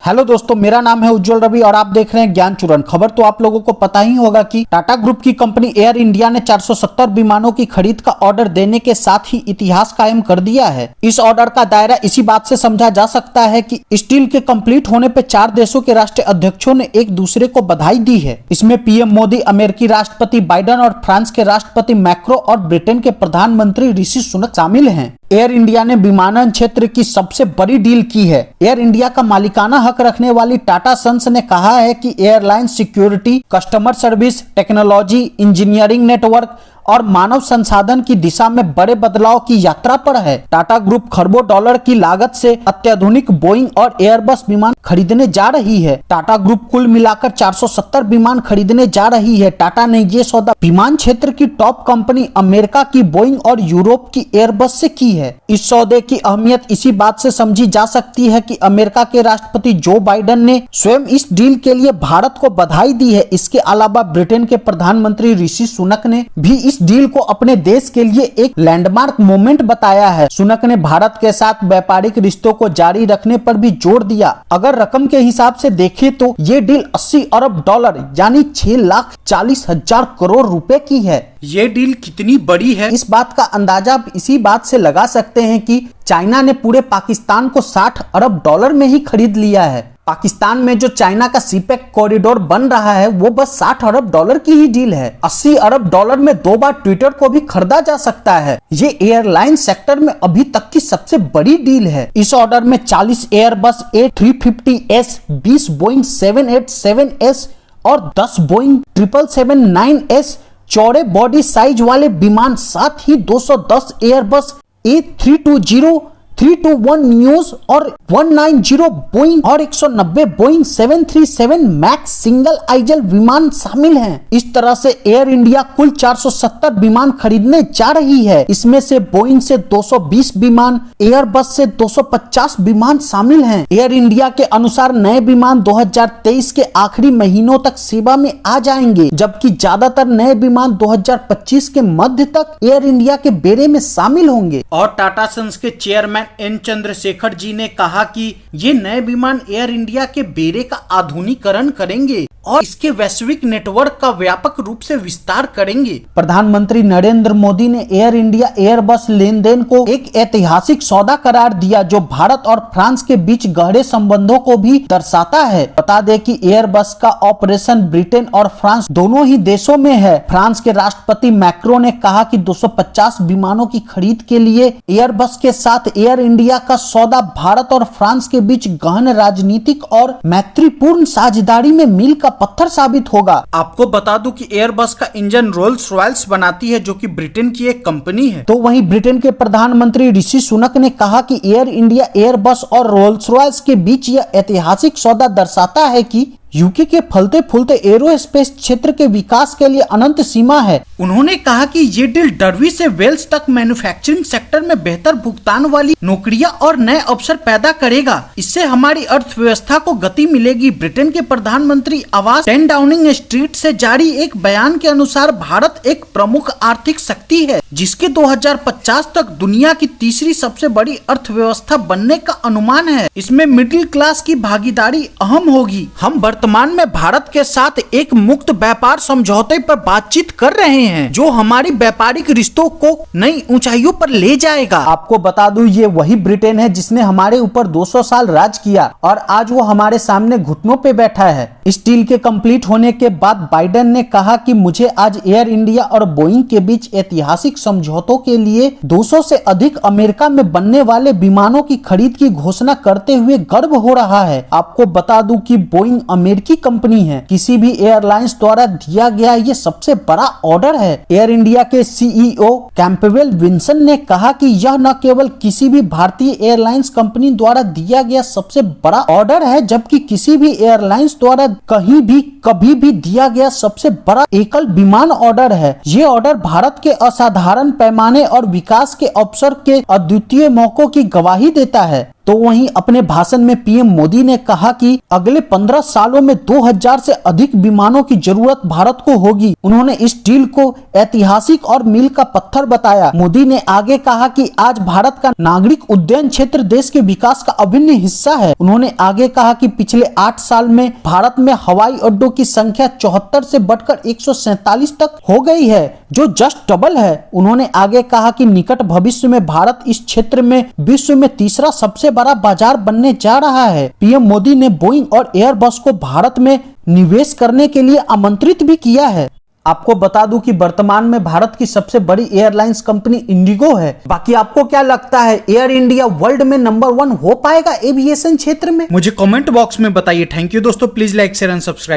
Hello दोस्तों, मेरा नाम है उज्जवल रवि और आप देख रहे हैं ज्ञान चूरन। खबर तो आप लोगों को पता ही होगा कि टाटा ग्रुप की कंपनी एयर इंडिया ने 470 विमानों की खरीद का ऑर्डर देने के साथ ही इतिहास कायम कर दिया है। इस ऑर्डर का दायरा इसी बात से समझा जा सकता है कि इस डील के कंप्लीट होने पे 4 देशों के राष्ट्रीय अध्यक्षों ने एक दूसरे को बधाई दी है। इसमें पीएम मोदी, अमेरिकी राष्ट्रपति बाइडेन और फ्रांस के राष्ट्रपति मैक्रो और ब्रिटेन के प्रधानमंत्री ऋषि सुनक शामिल हैं। एयर इंडिया ने विमानन क्षेत्र की सबसे बड़ी डील की है। एयर इंडिया का मालिकाना हक रखने वाली टाटा सन्स ने कहा है कि airline security, customer service, technology, engineering network और मानव संसाधन की दिशा में बड़े बदलाव की यात्रा पर है। टाटा ग्रुप खरबों डॉलर की लागत से अत्याधुनिक बोइंग और एयरबस विमान खरीदने जा रही है। टाटा ग्रुप कुल मिलाकर 470 विमान खरीदने जा रही है। टाटा ने ये सौदा विमान क्षेत्र की टॉप कंपनी अमेरिका की बोइंग और यूरोप की एयरबस से की है। इस सौदे की अहमियत इसी बात से समझी जा सकती है कि अमेरिका के राष्ट्रपति जो बाइडेन ने स्वयं इस डील के लिए भारत को बधाई दी है। इसके अलावा ब्रिटेन के प्रधानमंत्री ऋषि सुनक ने भी इस डील को अपने देश के लिए एक लैंडमार्क मोमेंट बताया है। सुनक ने भारत के साथ व्यापारिक रिश्तों को जारी रखने पर भी जोर दिया। अगर रकम के हिसाब से देखें तो ये डील 80 अरब डॉलर यानी 6,40,000 करोड़ रुपए की है। ये डील कितनी बड़ी है इस बात का अंदाजा आप इसी बात से लगा सकते हैं कि चाइना ने पूरे पाकिस्तान को 60 अरब डॉलर में ही खरीद लिया है। पाकिस्तान में जो चाइना का सीपेक कॉरिडोर बन रहा है वो बस 60 अरब डॉलर की ही डील है। 80 अरब डॉलर में 2 बार ट्विटर को भी खरीदा जा सकता है। ये एयरलाइन सेक्टर में अभी तक की सबसे बड़ी डील है। इस ऑर्डर में 40 एयरबस A350S, 20 बोइंग 787S और 10 बोइंग 777-9S चौड़े बॉडी साइज वाले विमान, साथ ही 210 एयरबस A320, 321 न्यूज और 190 बोइंग और 190 बोइंग 737 मैक्स सिंगल आइजल विमान शामिल हैं। इस तरह से एयर इंडिया कुल 470 विमान खरीदने जा रही है। इसमें से बोइंग से 220 विमान, एयरबस से 250 विमान शामिल हैं। एयर इंडिया के अनुसार नए विमान 2023 के आखिरी महीनों तक सेवा में आ जाएंगे, जबकि ज्यादातर नए विमान 2025 के मध्य तक एयर इंडिया के बेड़े में शामिल होंगे। और टाटा सन्स के चेयरमैन एन चंद्रशेखर जी ने कहा कि ये नए विमान एयर इंडिया के बेड़े का आधुनिकीकरण करेंगे और इसके वैश्विक नेटवर्क का व्यापक रूप से विस्तार करेंगे। प्रधानमंत्री नरेंद्र मोदी ने एयर इंडिया एयरबस लेन देन को एक ऐतिहासिक सौदा करार दिया, जो भारत और फ्रांस के बीच गहरे संबंधों को भी दर्शाता है। बता दें कि एयरबस का ऑपरेशन ब्रिटेन और फ्रांस दोनों ही देशों में है। फ्रांस के राष्ट्रपति मैक्रो ने कहा कि 250 विमानों की खरीद के लिए एयरबस के साथ एयर इंडिया का सौदा भारत और फ्रांस के बीच गहन राजनीतिक और मैत्रीपूर्ण साझेदारी में मील का पत्थर साबित होगा। आपको बता दूं कि एयरबस का इंजन रोल्स रॉयल्स बनाती है, जो कि ब्रिटेन की एक कंपनी है। तो वहीं ब्रिटेन के प्रधानमंत्री ऋषि सुनक ने कहा कि एयर इंडिया एयरबस और रोल्स रॉयल्स के बीच यह ऐतिहासिक सौदा दर्शाता है कि यूके के फलते फूलते एरोस्पेस क्षेत्र के विकास के लिए अनंत सीमा है। उन्होंने कहा कि ये डील डरवी से वेल्स तक मैन्युफैक्चरिंग सेक्टर में बेहतर भुगतान वाली नौकरियां और नए अवसर पैदा करेगा। इससे हमारी अर्थव्यवस्था को गति मिलेगी। ब्रिटेन के प्रधानमंत्री आवास 10 डाउनिंग स्ट्रीट से जारी एक बयान के अनुसार भारत एक प्रमुख आर्थिक शक्ति है, जिसके 2050 तक दुनिया की तीसरी सबसे बड़ी अर्थव्यवस्था बनने का अनुमान है। इसमें मिडिल क्लास की भागीदारी अहम होगी। हम वर्तमान में भारत के साथ एक मुक्त व्यापार समझौते पर बातचीत कर रहे हैं, जो हमारी व्यापारिक रिश्तों को नई ऊंचाइयों पर ले जाएगा। आपको बता दूं, ये वही ब्रिटेन है जिसने हमारे ऊपर 200 साल राज किया और आज वो हमारे सामने घुटनों पे बैठा है। इस डील के कंप्लीट होने के बाद बाइडेन ने कहा कि मुझे आज एयर इंडिया और बोइंग के बीच ऐतिहासिक समझौतों के लिए 200 से अधिक अमेरिका में बनने वाले विमानों की खरीद की घोषणा करते हुए गर्व हो रहा है। आपको बता दूं कि बोइंग अमेरिकी कंपनी है। किसी भी एयरलाइंस द्वारा दिया गया ये सबसे बड़ा ऑर्डर है। एयर इंडिया के सीईओ कैंपबेल विंसन ने कहा कि यह न केवल किसी भी भारतीय एयरलाइंस कंपनी द्वारा दिया गया सबसे बड़ा ऑर्डर है, जबकि किसी भी एयरलाइंस द्वारा कहीं भी कभी भी दिया गया सबसे बड़ा एकल विमान ऑर्डर है। ये ऑर्डर भारत के असाधारण पैमाने और विकास के अवसर के अद्वितीय मौकों की गवाही देता है। तो वहीं अपने भाषण में पीएम मोदी ने कहा कि अगले 15 सालों में 2000 से अधिक विमानों की जरूरत भारत को होगी। उन्होंने इस डील को ऐतिहासिक और मील का पत्थर बताया। मोदी ने आगे कहा कि आज भारत का नागरिक उड्डयन क्षेत्र देश के विकास का अभिन्न हिस्सा है। उन्होंने आगे कहा कि पिछले 8 साल में भारत में हवाई अड्डों की संख्या 74 से बढ़कर 147 तक हो गई है, जो जस्ट डबल है। उन्होंने आगे कहा कि निकट भविष्य में भारत इस क्षेत्र में विश्व में तीसरा सबसे बड़ा बाजार बनने जा रहा है। पीएम मोदी ने बोइंग और एयरबस को भारत में निवेश करने के लिए आमंत्रित भी किया है। आपको बता दूं कि वर्तमान में भारत की सबसे बड़ी एयरलाइंस कंपनी इंडिगो है। बाकी आपको क्या लगता है, एयर इंडिया वर्ल्ड में नंबर 1 हो पाएगा एविएशन क्षेत्र में? मुझे कमेंट बॉक्स में बताइए। थैंक यू दोस्तों, please like share and subscribe.